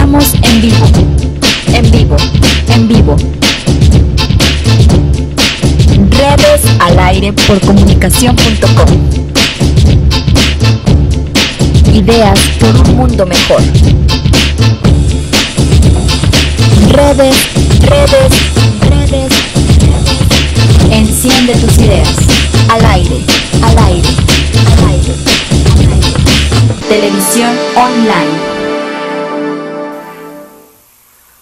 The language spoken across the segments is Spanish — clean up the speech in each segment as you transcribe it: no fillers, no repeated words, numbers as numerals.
Estamos en vivo, en vivo, en vivo. Redes al aire por comunicación.com. Ideas por un mundo mejor. Redes. Enciende tus ideas. Al aire, al aire, al aire, al aire. Televisión online.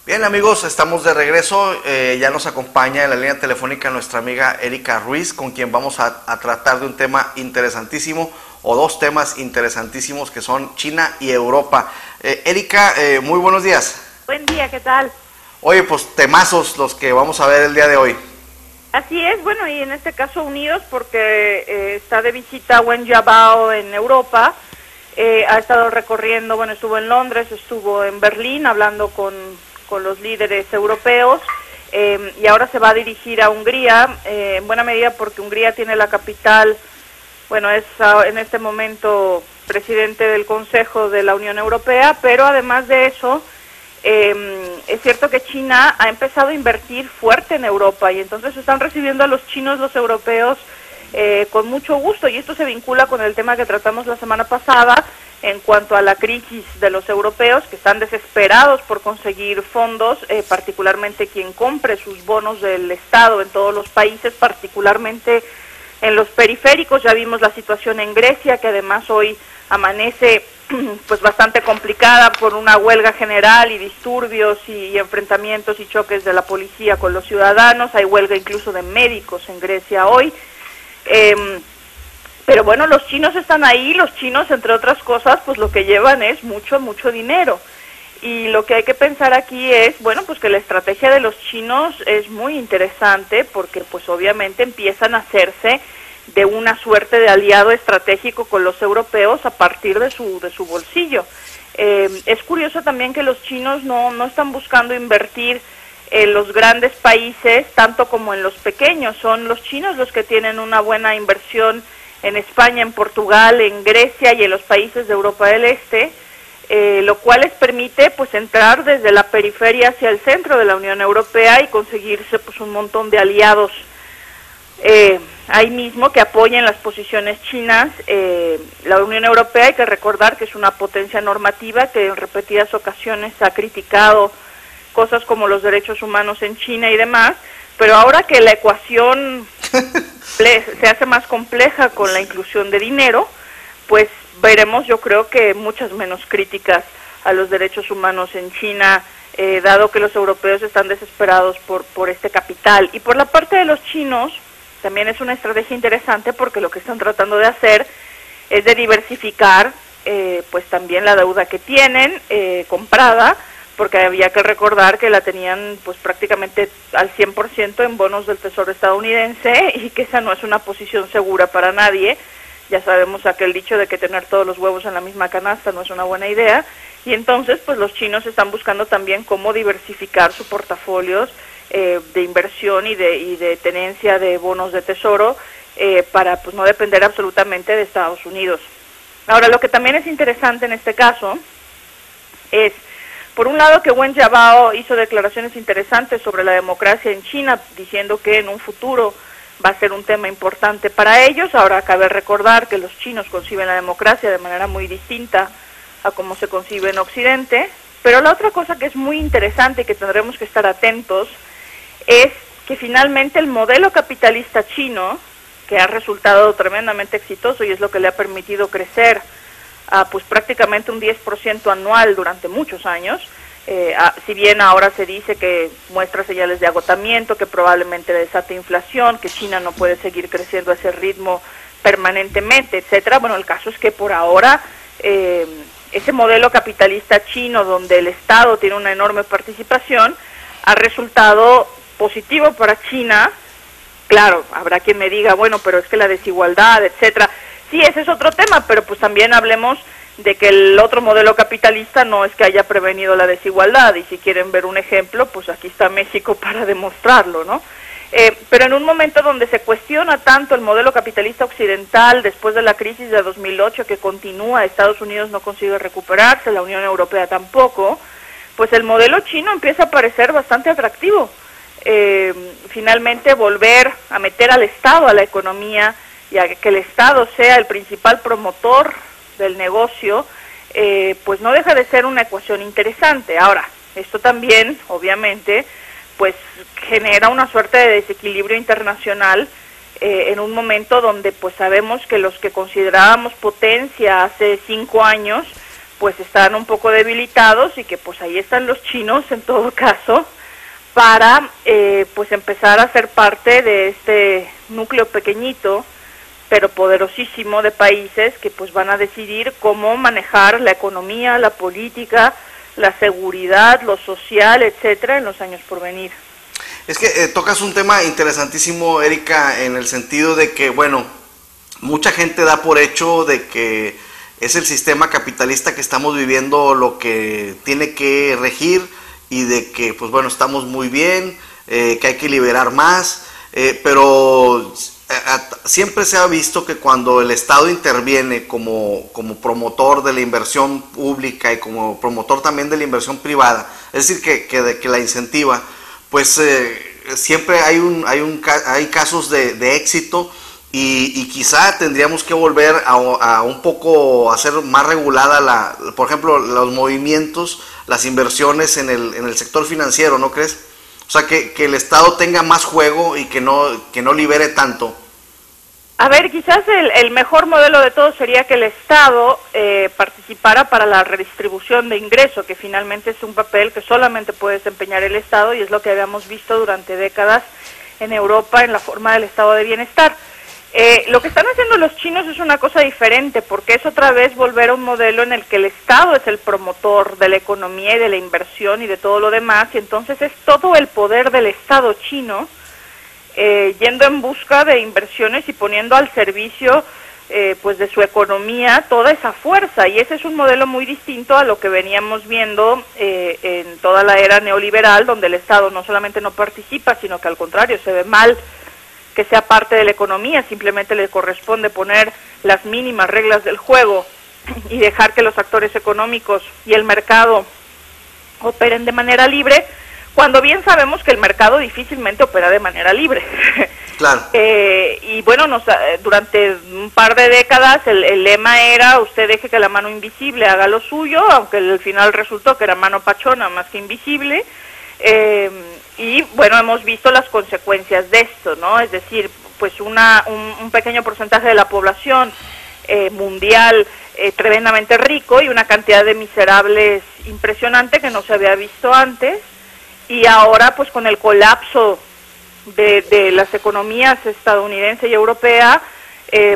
Bien amigos, estamos de regreso, ya nos acompaña en la línea telefónica nuestra amiga Erika Ruiz, con quien vamos a tratar de un tema interesantísimo, o dos temas interesantísimos que son China y Europa. Erika, muy buenos días. Buen día, ¿qué tal? Oye, pues temazos los que vamos a ver el día de hoy. Así es, bueno, y en este caso unidos porque está de visita Wen Jiabao en Europa, ha estado recorriendo, bueno, estuvo en Londres, estuvo en Berlín hablando con los líderes europeos, y ahora se va a dirigir a Hungría, en buena medida porque Hungría tiene la capital, bueno, es en este momento presidente del Consejo de la Unión Europea, pero además de eso, es cierto que China ha empezado a invertir fuerte en Europa y entonces están recibiendo a los chinos, los europeos, con mucho gusto, y esto se vincula con el tema que tratamos la semana pasada en cuanto a la crisis de los europeos que están desesperados por conseguir fondos, particularmente quien compre sus bonos del Estado en todos los países, particularmente en los periféricos. Ya vimos la situación en Grecia, que además hoy amanece pues bastante complicada por una huelga general y disturbios y enfrentamientos y choques de la policía con los ciudadanos. Hay huelga incluso de médicos en Grecia hoy. Pero bueno, los chinos están ahí, los chinos, entre otras cosas, pues lo que llevan es mucho dinero. Y lo que hay que pensar aquí es, bueno, pues que la estrategia de los chinos es muy interesante porque pues obviamente empiezan a hacerse de una suerte de aliado estratégico con los europeos a partir de su bolsillo. Es curioso también que los chinos no están buscando invertir en los grandes países tanto como en los pequeños. Son los chinos los que tienen una buena inversión en España, en Portugal, en Grecia y en los países de Europa del Este, lo cual les permite pues entrar desde la periferia hacia el centro de la Unión Europea y conseguirse pues un montón de aliados ahí mismo que apoyen las posiciones chinas. La Unión Europea, hay que recordar que es una potencia normativa que en repetidas ocasiones ha criticado cosas como los derechos humanos en China y demás, pero ahora que la ecuación se hace más compleja con la inclusión de dinero, pues veremos, yo creo que muchas menos críticas a los derechos humanos en China, dado que los europeos están desesperados por este capital. Y por la parte de los chinos, también es una estrategia interesante porque lo que están tratando de hacer es de diversificar pues también la deuda que tienen comprada, porque había que recordar que la tenían pues prácticamente al 100% en bonos del Tesoro estadounidense y que esa no es una posición segura para nadie. Ya sabemos aquel dicho de que tener todos los huevos en la misma canasta no es una buena idea, y entonces pues los chinos están buscando también cómo diversificar sus portafolios de inversión y de tenencia de bonos de tesoro para pues no depender absolutamente de Estados Unidos. Ahora, lo que también es interesante en este caso es, por un lado, que Wen Jiabao hizo declaraciones interesantes sobre la democracia en China, diciendo que en un futuro va a ser un tema importante para ellos. Ahora cabe recordar que los chinos conciben la democracia de manera muy distinta a cómo se concibe en Occidente, pero la otra cosa que es muy interesante y que tendremos que estar atentos es que finalmente el modelo capitalista chino, que ha resultado tremendamente exitoso y es lo que le ha permitido crecer a pues prácticamente un 10% anual durante muchos años, si bien ahora se dice que muestra señales de agotamiento, que probablemente desate inflación, que China no puede seguir creciendo a ese ritmo permanentemente, etcétera. Bueno, el caso es que por ahora ese modelo capitalista chino, donde el Estado tiene una enorme participación, ha resultado positivo para China. Claro, habrá quien me diga, bueno, pero es que la desigualdad, etcétera. Sí, ese es otro tema, pero pues también hablemos de que el otro modelo capitalista no es que haya prevenido la desigualdad, y si quieren ver un ejemplo, pues aquí está México para demostrarlo, ¿no? Pero en un momento donde se cuestiona tanto el modelo capitalista occidental después de la crisis de 2008 que continúa, Estados Unidos no consigue recuperarse, la Unión Europea tampoco, pues el modelo chino empieza a parecer bastante atractivo. Finalmente volver a meter al Estado a la economía y a que el Estado sea el principal promotor del negocio, pues no deja de ser una ecuación interesante. Ahora, esto también, obviamente, pues genera una suerte de desequilibrio internacional en un momento donde pues sabemos que los que considerábamos potencia hace 5 años, pues están un poco debilitados y que pues ahí están los chinos en todo caso para pues empezar a ser parte de este núcleo pequeñito pero poderosísimo de países que pues van a decidir cómo manejar la economía, la política, la seguridad, lo social, etcétera, en los años por venir. Es que tocas un tema interesantísimo, Erika, en el sentido de que, bueno, mucha gente da por hecho de que es el sistema capitalista que estamos viviendo lo que tiene que regir y de que, pues bueno, estamos muy bien, que hay que liberar más, pero siempre se ha visto que cuando el Estado interviene como promotor de la inversión pública y como promotor también de la inversión privada, es decir, que la incentiva, pues siempre hay casos de éxito y quizá tendríamos que volver a un poco a ser más regulada por ejemplo, los movimientos, las inversiones en el sector financiero, ¿no crees? O sea, que el Estado tenga más juego y que no libere tanto. A ver, quizás el mejor modelo de todo sería que el Estado participara para la redistribución de ingreso, que finalmente es un papel que solamente puede desempeñar el Estado y es lo que habíamos visto durante décadas en Europa en la forma del Estado de bienestar. Lo que están haciendo los chinos es una cosa diferente, porque es otra vez volver a un modelo en el que el Estado es el promotor de la economía y de la inversión y de todo lo demás, y entonces es todo el poder del Estado chino yendo en busca de inversiones y poniendo al servicio pues de su economía toda esa fuerza, y ese es un modelo muy distinto a lo que veníamos viendo en toda la era neoliberal, donde el Estado no solamente no participa, sino que al contrario se ve mal que sea parte de la economía, simplemente le corresponde poner las mínimas reglas del juego y dejar que los actores económicos y el mercado operen de manera libre, cuando bien sabemos que el mercado difícilmente opera de manera libre. Claro. Y bueno, durante un par de décadas el lema era: usted deje que la mano invisible haga lo suyo, aunque al final resultó que era mano pachona más que invisible. Y bueno, hemos visto las consecuencias de esto, ¿no? Es decir, pues un pequeño porcentaje de la población mundial tremendamente rico y una cantidad de miserables impresionante que no se había visto antes, y ahora pues con el colapso de las economías estadounidense y europea,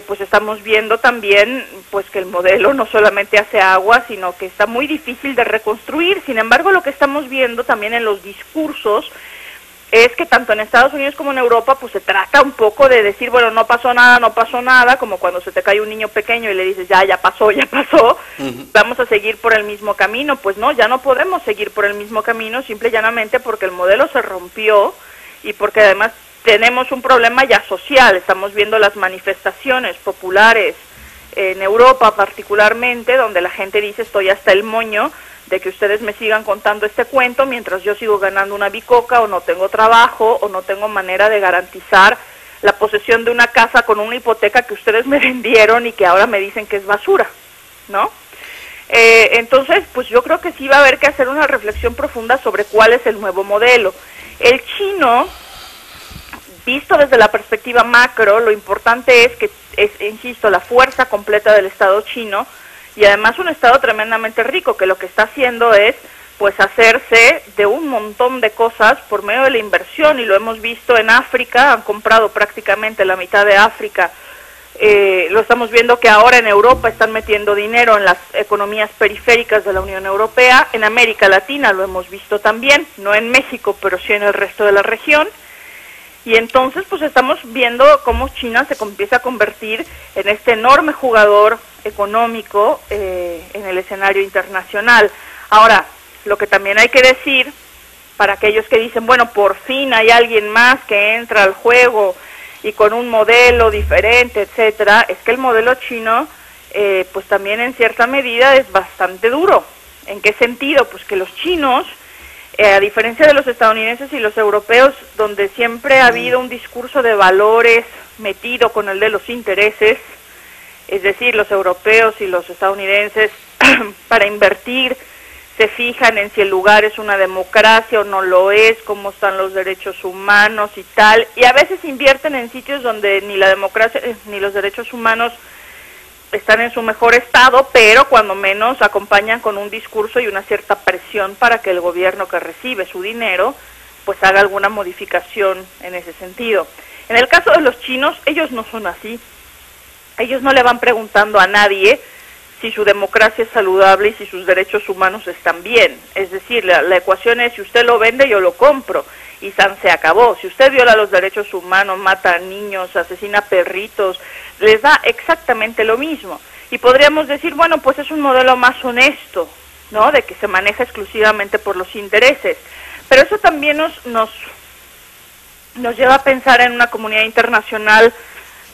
pues estamos viendo también pues que el modelo no solamente hace agua, sino que está muy difícil de reconstruir. Sin embargo, lo que estamos viendo también en los discursos es que tanto en Estados Unidos como en Europa pues se trata un poco de decir, bueno, no pasó nada, como cuando se te cae un niño pequeño y le dices, ya pasó, vamos a seguir por el mismo camino. Pues no, ya no podemos seguir por el mismo camino, simple y llanamente porque el modelo se rompió y porque además tenemos un problema ya social. Estamos viendo las manifestaciones populares en Europa particularmente, donde la gente dice, estoy hasta el moño de que ustedes me sigan contando este cuento mientras yo sigo ganando una bicoca, o no tengo trabajo, o no tengo manera de garantizar la posesión de una casa con una hipoteca que ustedes me vendieron y que ahora me dicen que es basura, ¿no? Entonces, pues yo creo que sí va a haber que hacer una reflexión profunda sobre cuál es el nuevo modelo. El chino, visto desde la perspectiva macro, lo importante es que insisto, la fuerza completa del Estado chino, y además un Estado tremendamente rico, que lo que está haciendo es pues hacerse de un montón de cosas por medio de la inversión, y lo hemos visto en África, han comprado prácticamente la mitad de África, lo estamos viendo que ahora en Europa están metiendo dinero en las economías periféricas de la Unión Europea, en América Latina lo hemos visto también, no en México, pero sí en el resto de la región. Y entonces pues estamos viendo cómo China se empieza a convertir en este enorme jugador económico en el escenario internacional. Ahora, lo que también hay que decir, para aquellos que dicen, bueno, por fin hay alguien más que entra al juego y con un modelo diferente, etcétera, es que el modelo chino pues también en cierta medida es bastante duro. ¿En qué sentido? Pues que los chinos, a diferencia de los estadounidenses y los europeos, donde siempre ha habido un discurso de valores metido con el de los intereses, es decir, los europeos y los estadounidenses para invertir se fijan en si el lugar es una democracia o no lo es, cómo están los derechos humanos y tal, y a veces invierten en sitios donde ni la democracia ni los derechos humanos están en su mejor estado, pero cuando menos acompañan con un discurso y una cierta presión para que el gobierno que recibe su dinero pues haga alguna modificación en ese sentido. En el caso de los chinos, ellos no son así. Ellos no le van preguntando a nadie si su democracia es saludable y si sus derechos humanos están bien. Es decir, la ecuación es: si usted lo vende, yo lo compro. Y se acabó. Si usted viola los derechos humanos, mata a niños, asesina perritos, les da exactamente lo mismo. Y podríamos decir, bueno, pues es un modelo más honesto, ¿no? De que se maneja exclusivamente por los intereses. Pero eso también nos lleva a pensar en una comunidad internacional,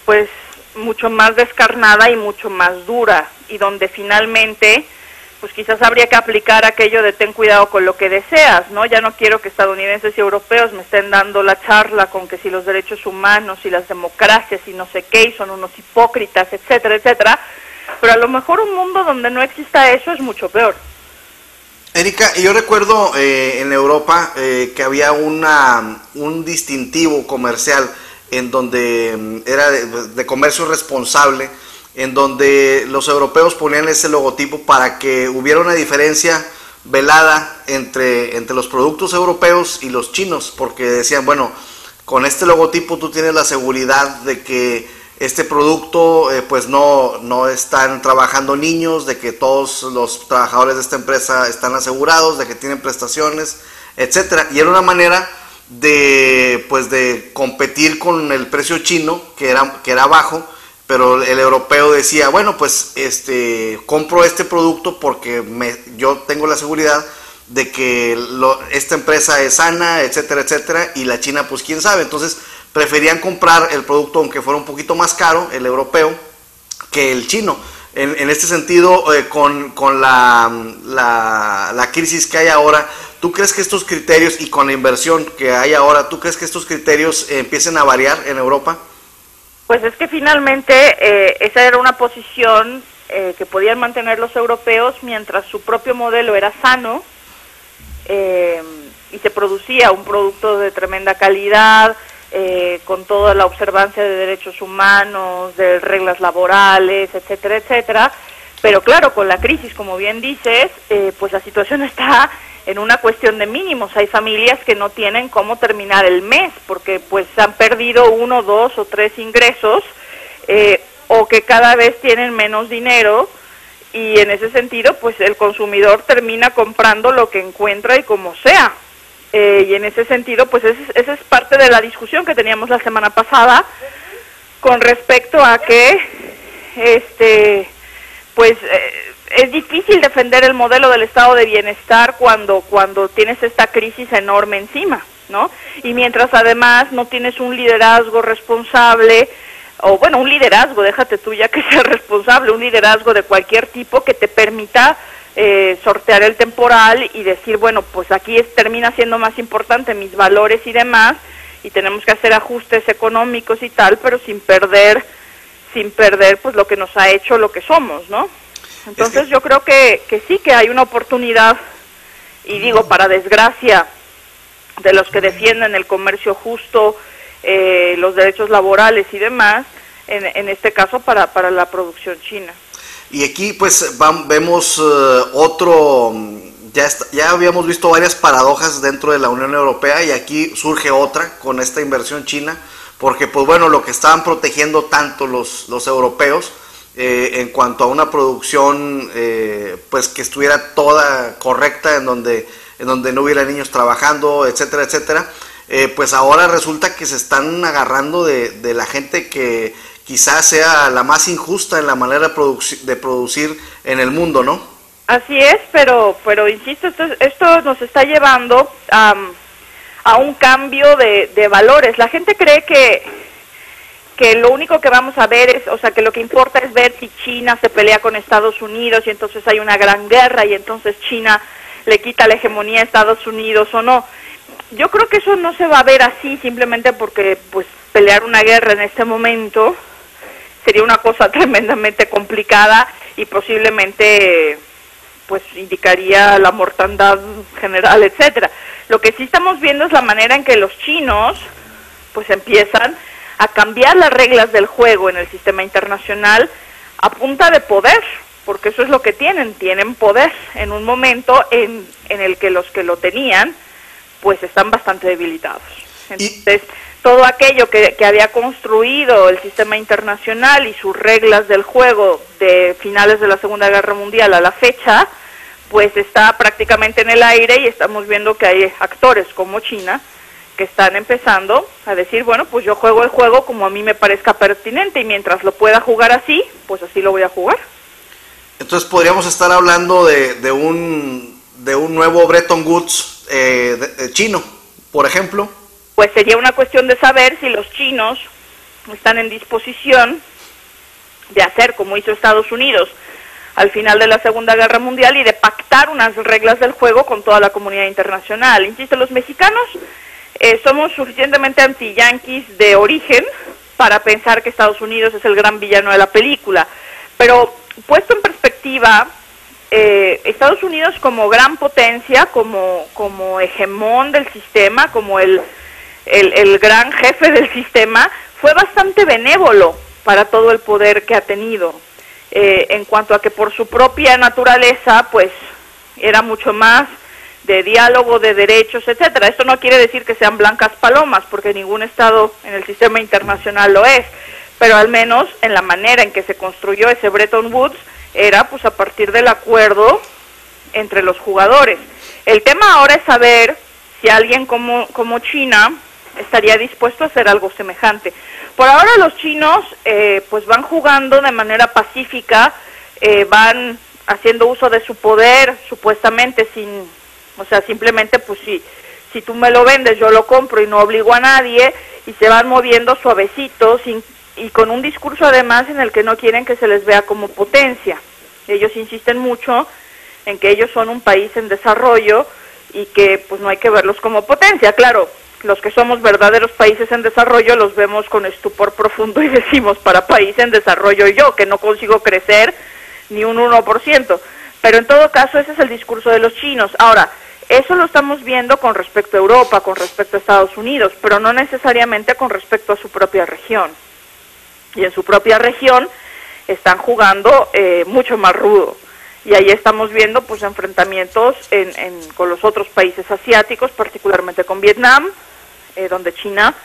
pues, mucho más descarnada y mucho más dura, y donde finalmente pues quizás habría que aplicar aquello de ten cuidado con lo que deseas, ¿no? Ya no quiero que estadounidenses y europeos me estén dando la charla con que si los derechos humanos y las democracias y no sé qué, y son unos hipócritas, etcétera, etcétera, pero a lo mejor un mundo donde no exista eso es mucho peor. Erika, yo recuerdo en Europa que había un distintivo comercial en donde era de comercio responsable, en donde los europeos ponían ese logotipo para que hubiera una diferencia velada entre los productos europeos y los chinos, porque decían, bueno, con este logotipo tú tienes la seguridad de que este producto pues no están trabajando niños, de que todos los trabajadores de esta empresa están asegurados, de que tienen prestaciones, etcétera. Y era una manera de competir con el precio chino, que era bajo, pero el europeo decía, bueno, pues compro este producto porque yo tengo la seguridad de que esta empresa es sana, etcétera, etcétera, y la China, pues quién sabe. Entonces preferían comprar el producto, aunque fuera un poquito más caro, el europeo, que el chino. En este sentido, con la crisis que hay ahora, ¿tú crees que estos criterios, y con la inversión que hay ahora, ¿tú crees que estos criterios empiecen a variar en Europa? Pues es que finalmente esa era una posición que podían mantener los europeos mientras su propio modelo era sano y se producía un producto de tremenda calidad, con toda la observancia de derechos humanos, de reglas laborales, etcétera, etcétera. Pero claro, con la crisis, como bien dices, pues la situación está en una cuestión de mínimos. Hay familias que no tienen cómo terminar el mes porque pues han perdido 1, 2 o 3 ingresos, o que cada vez tienen menos dinero, y en ese sentido pues el consumidor termina comprando lo que encuentra y como sea. Y en ese sentido pues esa es parte de la discusión que teníamos la semana pasada con respecto a que es difícil defender el modelo del estado de bienestar cuando tienes esta crisis enorme encima, ¿no? Y mientras además no tienes un liderazgo responsable, o bueno, un liderazgo, déjate tú ya que sea responsable, un liderazgo de cualquier tipo que te permita sortear el temporal y decir, bueno, pues aquí termina siendo más importante mis valores y demás, y tenemos que hacer ajustes económicos y tal, pero sin perder pues lo que nos ha hecho lo que somos, ¿no? Entonces yo creo que sí que hay una oportunidad, y digo, para desgracia de los que defienden el comercio justo, los derechos laborales y demás, en este caso para la producción china. Y aquí pues vemos ya habíamos visto varias paradojas dentro de la Unión Europea, y aquí surge otra con esta inversión china, porque pues bueno, lo que estaban protegiendo tanto los europeos, en cuanto a una producción pues que estuviera toda correcta, en donde no hubiera niños trabajando, etcétera, etcétera, pues ahora resulta que se están agarrando de la gente que quizás sea la más injusta en la manera de producir en el mundo, ¿no? Así es, pero insisto, esto nos está llevando a un cambio de valores. La gente cree que que lo único que vamos a ver es, o sea, que lo que importa es ver si China se pelea con Estados Unidos y entonces hay una gran guerra y entonces China le quita la hegemonía a Estados Unidos o no. Yo creo que eso no se va a ver así simplemente porque pues pelear una guerra en este momento sería una cosa tremendamente complicada y posiblemente pues indicaría la mortandad general, etcétera. Lo que sí estamos viendo es la manera en que los chinos pues empiezan a cambiar las reglas del juego en el sistema internacional a punta de poder, porque eso es lo que tienen poder en un momento en el que los que lo tenían pues están bastante debilitados. Entonces, todo aquello que había construido el sistema internacional y sus reglas del juego de finales de la Segunda Guerra Mundial a la fecha, pues está prácticamente en el aire y estamos viendo que hay actores como China que están empezando a decir, bueno, pues yo juego el juego como a mí me parezca pertinente y mientras lo pueda jugar así, pues así lo voy a jugar. Entonces podríamos estar hablando de un nuevo Bretton Woods chino, por ejemplo. Pues sería una cuestión de saber si los chinos están en disposición de hacer como hizo Estados Unidos al final de la Segunda Guerra Mundial y de pactar unas reglas del juego con toda la comunidad internacional. Insisto, los mexicanos somos suficientemente anti-yanquis de origen para pensar que Estados Unidos es el gran villano de la película, pero puesto en perspectiva, Estados Unidos como gran potencia, como hegemón del sistema, como el gran jefe del sistema, fue bastante benévolo para todo el poder que ha tenido, en cuanto a que por su propia naturaleza, pues, era mucho más de diálogo, de derechos, etcétera. Esto no quiere decir que sean blancas palomas, porque ningún Estado en el sistema internacional lo es, pero al menos en la manera en que se construyó ese Bretton Woods, era pues a partir del acuerdo entre los jugadores. El tema ahora es saber si alguien como China estaría dispuesto a hacer algo semejante. Por ahora los chinos pues van jugando de manera pacífica, van haciendo uso de su poder supuestamente simplemente pues si tú me lo vendes yo lo compro y no obligo a nadie, y se van moviendo suavecitos y con un discurso además en el que no quieren que se les vea como potencia. Ellos insisten mucho en que ellos son un país en desarrollo y que pues no hay que verlos como potencia. Claro, los que somos verdaderos países en desarrollo los vemos con estupor profundo y decimos, para país en desarrollo yo, que no consigo crecer ni un 1%. Pero en todo caso ese es el discurso de los chinos. Ahora, eso lo estamos viendo con respecto a Europa, con respecto a Estados Unidos, pero no necesariamente con respecto a su propia región. Y en su propia región están jugando mucho más rudo. Y ahí estamos viendo pues enfrentamientos con los otros países asiáticos, particularmente con Vietnam, donde China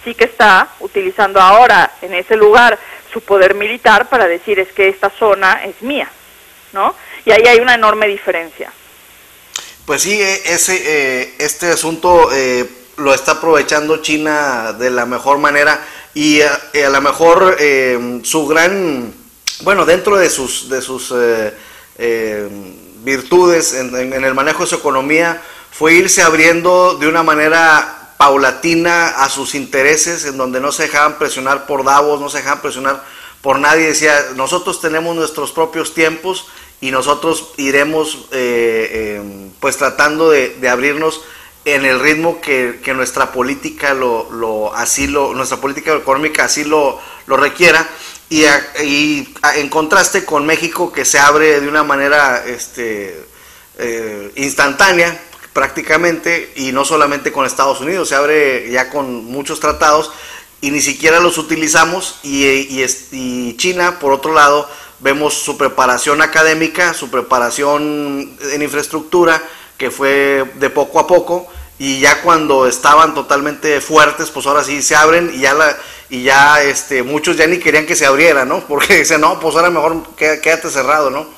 sí que está utilizando ahora en ese lugar su poder militar para decir es que esta zona es mía, ¿no? Y ahí hay una enorme diferencia. Pues sí, este asunto lo está aprovechando China de la mejor manera y a lo mejor su gran, bueno, dentro de sus virtudes en el manejo de su economía fue irse abriendo de una manera paulatina a sus intereses, en donde no se dejaban presionar por Davos, no se dejaban presionar por nadie. Decía, nosotros tenemos nuestros propios tiempos y nosotros iremos pues tratando de abrirnos en el ritmo que nuestra política nuestra política económica así lo requiera, y en contraste con México, que se abre de una manera instantánea prácticamente, y no solamente con Estados Unidos, se abre ya con muchos tratados y ni siquiera los utilizamos, y China, por otro lado, vemos su preparación académica, su preparación en infraestructura, que fue de poco a poco, y ya cuando estaban totalmente fuertes, pues ahora sí se abren, y ya muchos ya ni querían que se abriera, ¿no? Porque dicen, no, pues ahora mejor quédate cerrado, ¿no?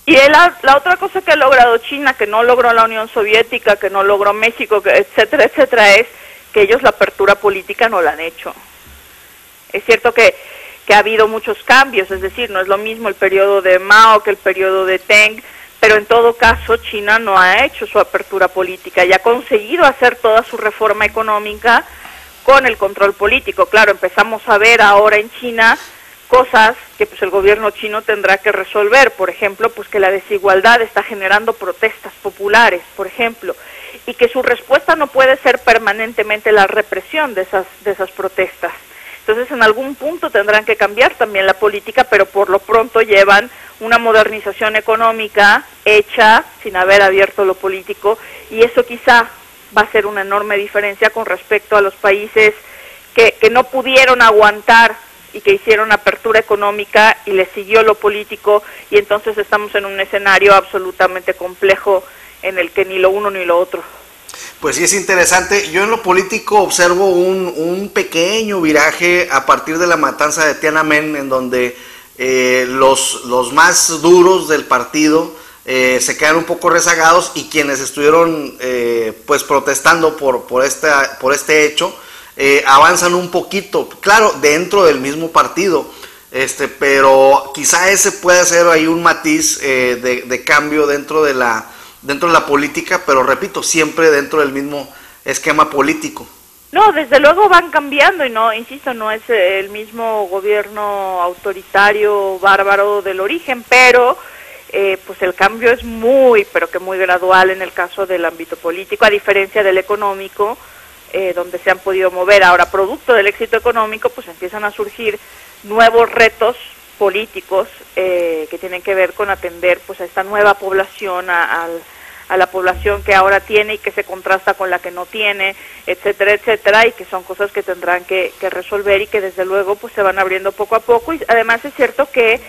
Y la otra cosa que ha logrado China, que no logró la Unión Soviética, que no logró México, etcétera, etcétera, es que ellos la apertura política no la han hecho. Es cierto que ha habido muchos cambios, es decir, no es lo mismo el periodo de Mao que el periodo de Deng, pero en todo caso China no ha hecho su apertura política y ha conseguido hacer toda su reforma económica con el control político. Claro, empezamos a ver ahora en China cosas que pues el gobierno chino tendrá que resolver, por ejemplo, pues que la desigualdad está generando protestas populares, por ejemplo, y que su respuesta no puede ser permanentemente la represión de esas protestas. Entonces, en algún punto tendrán que cambiar también la política, pero por lo pronto llevan una modernización económica hecha sin haber abierto lo político, y eso quizá va a ser una enorme diferencia con respecto a los países que no pudieron aguantar y que hicieron apertura económica y les siguió lo político, y entonces estamos en un escenario absolutamente complejo en el que ni lo uno ni lo otro. Pues sí, es interesante. Yo en lo político observo un pequeño viraje a partir de la matanza de Tiananmen, en donde los más duros del partido se quedan un poco rezagados, y quienes estuvieron pues protestando por este hecho avanzan un poquito, claro, dentro del mismo partido, pero quizá ese puede ser ahí un matiz de cambio dentro de la política, pero repito, siempre dentro del mismo esquema político. No, desde luego van cambiando, y no, insisto, no es el mismo gobierno autoritario, bárbaro del origen, pero pues el cambio es muy, pero que muy gradual en el caso del ámbito político, a diferencia del económico, donde se han podido mover. Ahora, producto del éxito económico, pues empiezan a surgir nuevos retos políticos que tienen que ver con atender pues a esta nueva población, a la población que ahora tiene y que se contrasta con la que no tiene, etcétera, etcétera, y que son cosas que tendrán que resolver, y que desde luego pues se van abriendo poco a poco. Y además es cierto que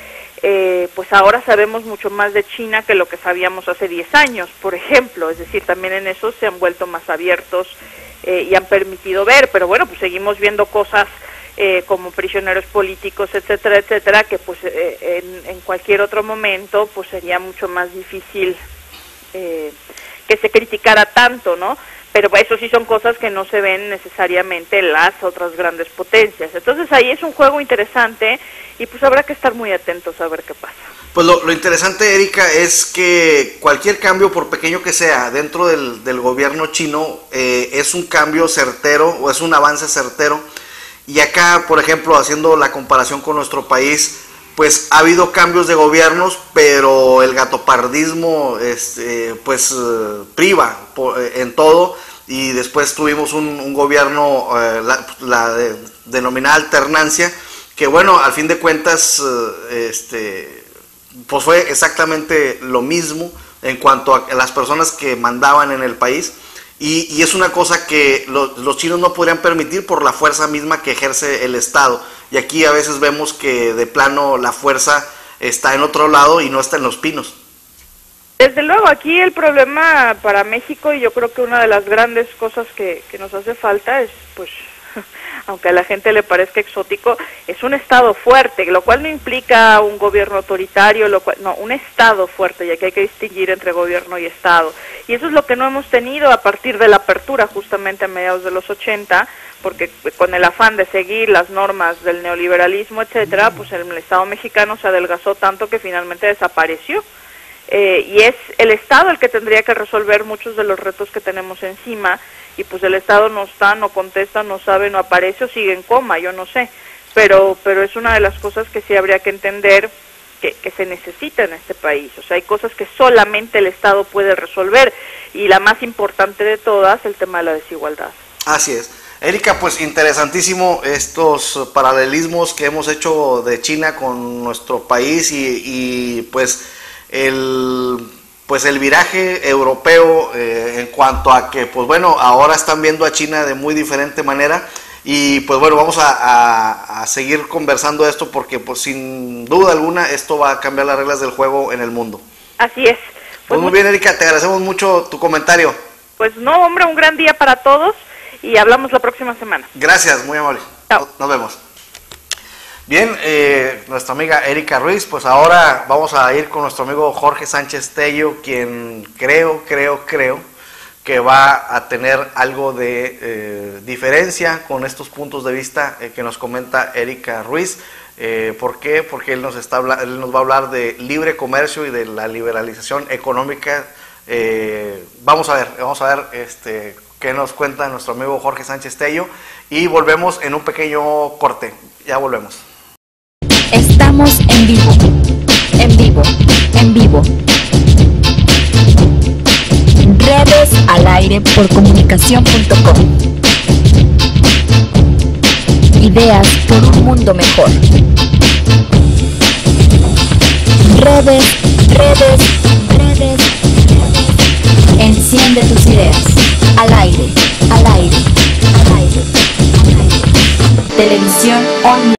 pues ahora sabemos mucho más de China que lo que sabíamos hace 10 años, por ejemplo, es decir, también en eso se han vuelto más abiertos y han permitido ver, pero bueno, pues seguimos viendo cosas como prisioneros políticos, etcétera, etcétera, que pues en cualquier otro momento pues sería mucho más difícil que se criticara tanto, ¿no? Pero eso sí son cosas que no se ven necesariamente en las otras grandes potencias. Entonces ahí es un juego interesante, y pues habrá que estar muy atentos a ver qué pasa. Pues lo interesante, Erika, es que cualquier cambio, por pequeño que sea, dentro del gobierno chino, es un cambio certero, o es un avance certero. Y acá, por ejemplo, haciendo la comparación con nuestro país, pues ha habido cambios de gobiernos, pero el gatopardismo pues priva en todo, y después tuvimos un gobierno, la denominada alternancia, que bueno, al fin de cuentas pues fue exactamente lo mismo en cuanto a las personas que mandaban en el país, y es una cosa que los chinos no podrían permitir por la fuerza misma que ejerce el Estado. Y aquí a veces vemos que de plano la fuerza está en otro lado y no está en Los Pinos. Desde luego, aquí el problema para México, y yo creo que una de las grandes cosas que nos hace falta es, pues, aunque a la gente le parezca exótico, es un Estado fuerte, lo cual no implica un gobierno autoritario, no, un Estado fuerte, ya que hay que distinguir entre gobierno y Estado. Y eso es lo que no hemos tenido a partir de la apertura, justamente a mediados de los 80, porque con el afán de seguir las normas del neoliberalismo, etcétera, pues el Estado mexicano se adelgazó tanto que finalmente desapareció. Y es el Estado el que tendría que resolver muchos de los retos que tenemos encima, y pues el Estado no está, no contesta, no sabe, no aparece, o sigue en coma, yo no sé, pero es una de las cosas que sí habría que entender que se necesita en este país. O sea, hay cosas que solamente el Estado puede resolver, y la más importante de todas, el tema de la desigualdad. Así es. Erika, pues interesantísimo estos paralelismos que hemos hecho de China con nuestro país, y pues el viraje europeo en cuanto a que, pues bueno, ahora están viendo a China de muy diferente manera, y pues bueno, vamos a seguir conversando esto, porque pues sin duda alguna esto va a cambiar las reglas del juego en el mundo. Así es. Pues muy bien, Erika, te agradecemos mucho tu comentario. Pues no, hombre, un gran día para todos, y hablamos la próxima semana. Gracias, muy amable. Chao. Nos vemos. Bien, nuestra amiga Erika Ruiz, pues ahora vamos a ir con nuestro amigo Jorge Sánchez Tello, quien creo que va a tener algo de diferencia con estos puntos de vista que nos comenta Erika Ruiz. ¿Por qué? Porque él nos va a hablar de libre comercio y de la liberalización económica Vamos a ver qué nos cuenta nuestro amigo Jorge Sánchez Tello y volvemos en un pequeño corte. Ya volvemos. Estamos en vivo, en vivo, en vivo. Redes al aire por comunicación.com. Ideas por un mundo mejor. Redes. Enciende tus ideas. Al aire. Televisión online.